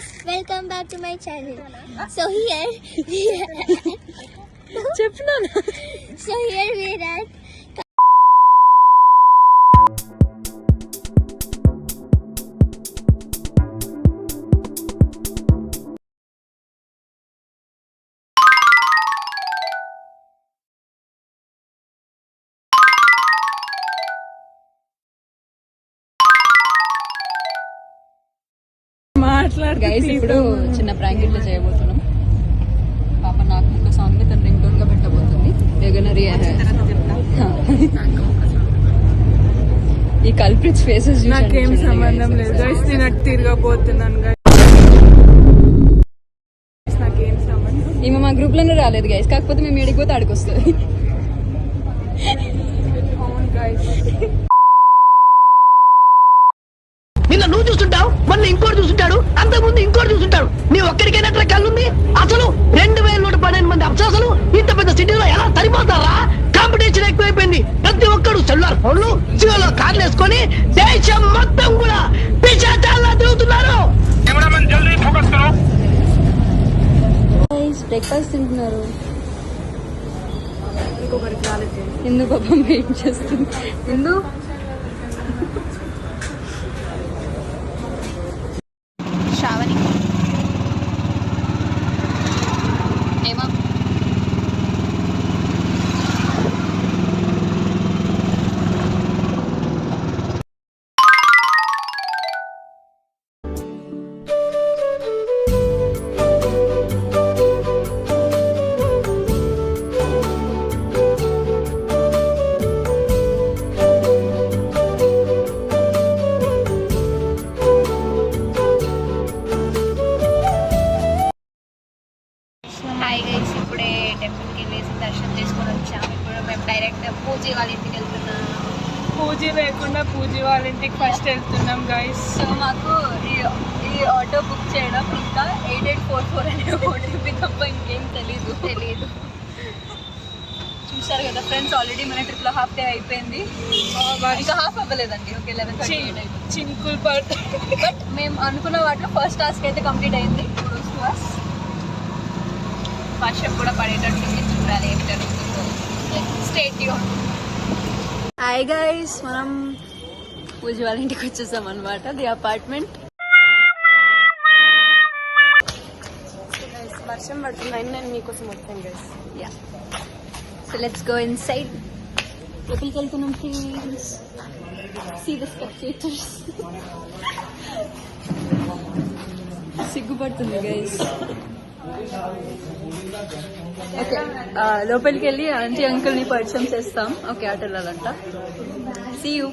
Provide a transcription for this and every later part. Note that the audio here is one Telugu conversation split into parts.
guys, welcome back to my channel. So here we are at guys ఇప్పుడు చిన్న ప్రాంక్ ఇట్లా చేయబోతున్నాం. పాప నాకు ఒక సాంగ్ ని తన రింగ్ టోన్ గా పెట్టబోతుంది. ఈ కల్ప్రిట్స్ ఫేసెస్ నాకేం సంబంధం లేదు గైస్, నేను అటు తిరగబోతున్నాను గైస్. నాకేం సంబంధం. ఈమె మా గ్రూప్ లోనే రాలేదు గైస్, కాకపోతే మేము ఏడిపోతే ఆడికొస్తుంది. అవును గైస్, నిన్న నువ్వు చూస్తుంటావు, మళ్ళీ ఇంకోటి చూస్తుంటాడు, అంతకుముందు ఇంకోటి చూస్తుంటాడు. నీ ఒక్కడికైనా కళ్ళుంది? అసలు 2112 మంది అప్సరసలు ఇంత పెద్ద సిటీలో ఎలా సరిపోతారా? కాంపిటీషన్ ఎక్కువైపోయింది. ప్రతి ఒక్కడు సెల్యులార్ ఫోన్లు, జియోలో కార్లు వేసుకొని దేశం మొత్తం కూడా పిచ్చాచాలా తిరుగుతున్నారు. బ్రేక్ఫాస్ట్ తింటున్నారు. ఎందుకు పాపం వెయిట్ చేస్తుంది? ఎందుకు Shravani. ఏమో హాయ్ గైస్, ఇప్పుడే టెంపుల్కి వెళ్ళేసి దర్శనం చేసుకొని వచ్చాము. ఇప్పుడు మేము డైరెక్ట్ పూజ వాళ్ళ ఇంటికి వెళ్తున్నాం. పూజ లేకుండా పూజ వాళ్ళ ఇంటికి ఫస్ట్ వెళ్తున్నాం గైస్. సో మాకు ఈ ఆటో బుక్ చేయడం ఇంకా 8844 అనే ఓటీపీ తప్ప ఇంకేం తెలీదు. చూసారు కదా ఫ్రెండ్స్, ఆల్రెడీ మన ట్రిప్ లో హాఫ్ డే అయిపోయింది. ఇంకా హాఫ్ అవ్వలేదండి. ఓకే 11:38 చింకులు పడుతుంది. బట్ మేము అనుకున్న వాటిలో ఫస్ట్ టాస్క్ అయితే కంప్లీట్ అయింది. వర్షం కూడా పడేటట్టుంది. చూడాలి ఏమి జరుగుతుందో. Stay tune. హాయ్ గైస్, మనం పూజ వాళ్ళ ఇంటికి వచ్చేసాం అనమాట. The apartment. వర్షం పడుతుంది, నేను మీకోసం వచ్చాను guys. Yeah, so let's go inside. లోపలికి వెళ్తున్నాం ప్లీజ్. See the spectators. సిగ్గుపడుతుంది గైస్. ఓకే, లోపలికి వెళ్ళి ఆంటీ అంకుల్ ని పరిచయం చేస్తాం. ఓకే, అటు వెళ్ళాలంట. See you.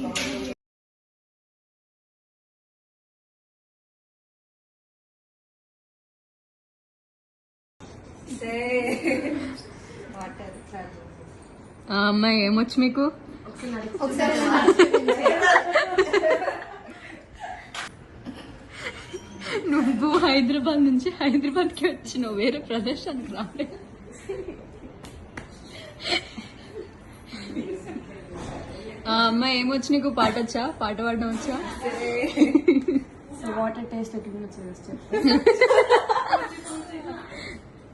అమ్మాయి ఏమొచ్చు మీకు? నువ్వు హైదరాబాద్ నుంచి హైదరాబాద్కి వచ్చినావు, వేరే ప్రదేశానికి రాలేదు. అమ్మాయి ఏమొచ్చు నీకు? పాట వచ్చా? పాట పాడడం వచ్చా? వాటర్ టేస్ట్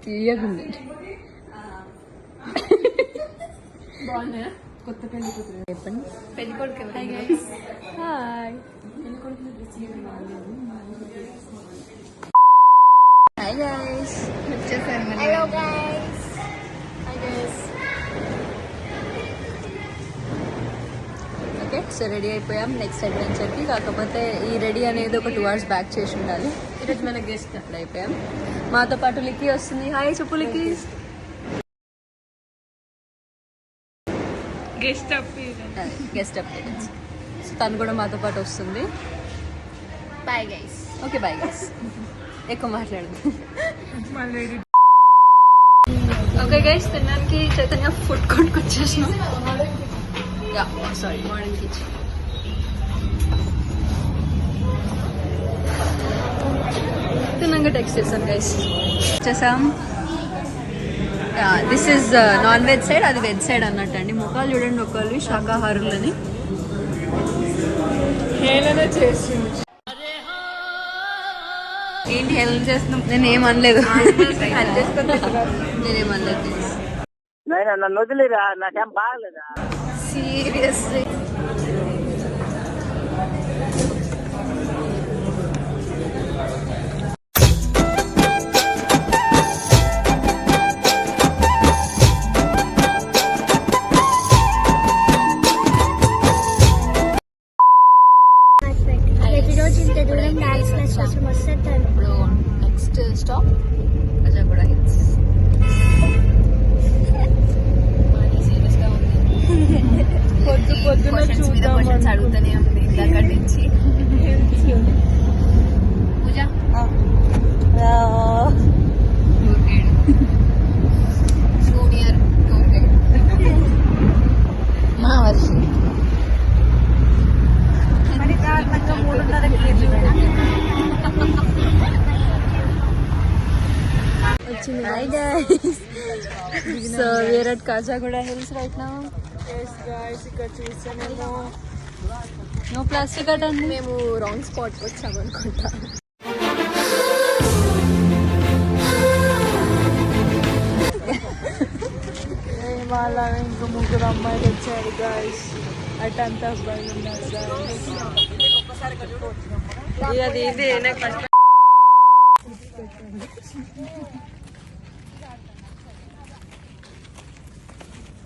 తీయకుంది. బాగున్నాయా? కొత్త పెళ్లి కూతురు చెప్పండి. పెళ్లి కొడుకు హాయ్. పెళ్లి కొడుకు హాయ్ గైస్, వచ్చేసాను. Hello guys. Okay, so ready అయిపోయాం నెక్స్ట్ అడ్వెంచర్కి. కాకపోతే ఈ రెడీ అనేది ఒక 2 hours బ్యాక్ చేసి ఉండాలి. ఈరోజు మన గెస్ట్ అప్పుడు అయిపోయాం. మాతో పాటు లిక్కీ వస్తుంది. హాయ్ చెప్పు లిక్కీ. Guest appearance. సో తను కూడా మాతో పాటు వస్తుంది. Bye guys. Okay bye guys. ఎక్కువ మాట్లాడదు. ఓకే గైస్, తినడానికి చైతన్య ఫుడ్ కోర్ట్కి వచ్చేసినాం. Sorry, modern kitchen. తిన్నాక టెక్స్ట్ చేస్తాను గైస్. వచ్చేసాం. This is non veg side, అది వెజ్ సైడ్ అన్నట్టు అండి. ముఖాలు చూడండి, ఒకళ్ళు శాకాహారులని హేళన చేసి ఏంటి హెల్ప్ చేస్తున్నాం? నేను ఏమనలేదు. నేనేమనలేదు. నన్ను వదిలేరా, నాకేం బాగలేదా? సీరియస్లీ ప్రతిరోజు ఇంత దూరం డాన్స్ క్లాస్ కోసం వస్తాను. ఇప్పుడు నెక్స్ట్ స్టాప్ కాజాగూడ హిల్స్. సీరియస్గా ఉంది. పొద్దున చూద్దాం అడుగుతూనే ఉంది ఇందాక నుంచి. పూజ జూనియర్ మా Varshi Hi guys. So we're at Kajagoda Hills right now. ఇక్కడ చూసానేమో No plastic at అండి. మేము రాంగ్ స్పాట్ వచ్చాము అనుకుంటా. వాళ్ళ ఇంకా ముగ్గురు అమ్మాయిలు వచ్చారు గాయస్. అటంతా అబ్బాయిలు ఉన్నారు గాయస్. అది ఇది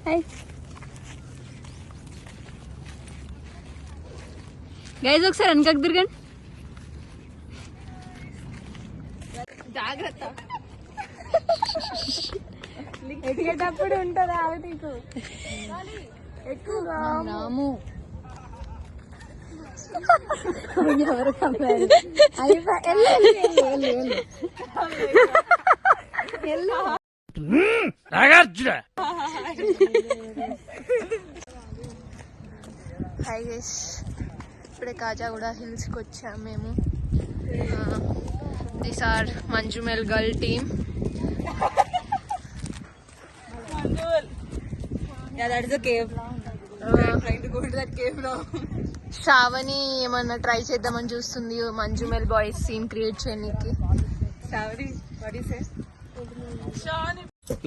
హాయ్ గైజ్, ఒకసారి వెనకకు తిరగండి. జాగ్రత్త. ఎక్కేటప్పుడు ఉంటుంది ఆమె నీకు ఎక్కువగా రాము ఎవరు కమ్మారు? హాయ్ గైస్, ఇప్పుడే కాజాగూడ హిల్స్కి వచ్చాము మేము. This are Manjummel girl team. Sravani ఏమన్నా ట్రై చేద్దామని చూస్తుంది మంజుమెల్ బాయ్స్ సీన్ క్రియేట్ చేయడానికి.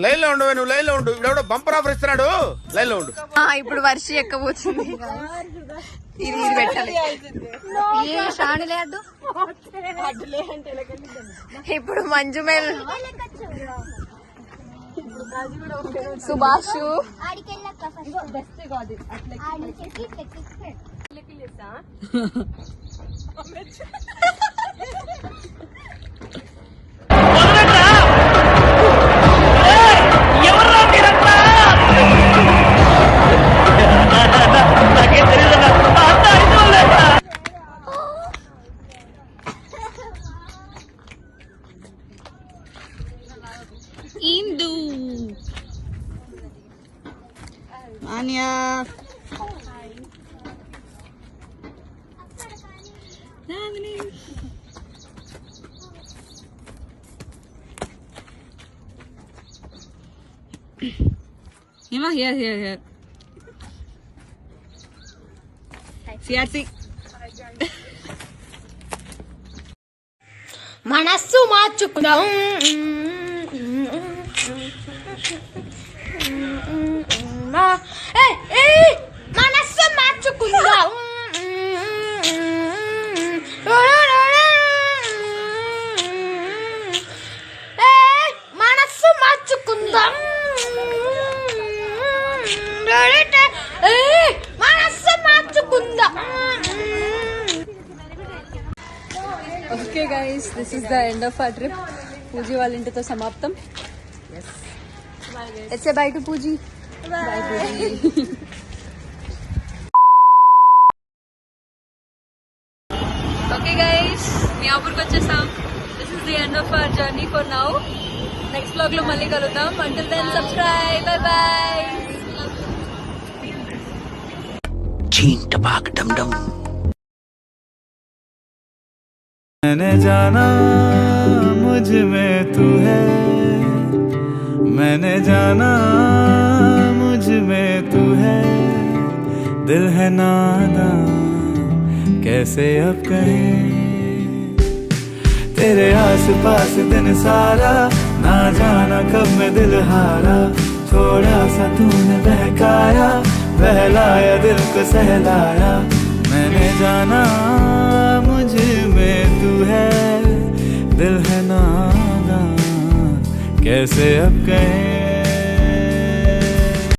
లైన్ లో ఉండు, నువ్వు లైన్ లో ఉండు. ఇప్పుడు బంపర్ ఆఫర్ ఇస్తున్నాడు, లైన్ లో ఉండు. ఇప్పుడు వర్షి ఎక్కబోతుంది. ఇది పెట్టాలి. ఏ శ్రావణి లేదు. ఇప్పుడు మంజుమెల్ సుభాష్ ఇందు ఆనియా Hima, here. CRC. మనస్సు మార్చుకుందాం. మనస్సు మార్చుకుందాం. మనస్సు మార్చుకుందాం. మనస్సు మార్చుకుందాం. Okay guys, this is the end of our trip. Pooji వాళ్ళ ఇంటితో సమాప్తం. It's a bye to Pooji. Bye Pooji. Okay guys, మియాపూర్కి వచ్చేసాం. This is the end of our journey for now. Next blog లో మళ్ళీ కలుద్దాం. Until then subscribe. Bye bye. చీంటబాక్ డమ్ డమ్. मैंने जाना मुझ में तू है, मैंने जाना मुझ में तू है, दिल है नादान कैसे अब कहे तेरे आस पास दिन सारा, ना जाना कब मैं दिल हारा। थोड़ा सा तूने बहकाया, बहलाया दिल को सहलाया। मैंने जाना मुझ में तू है, दिल है नादान, कैसे अब कहें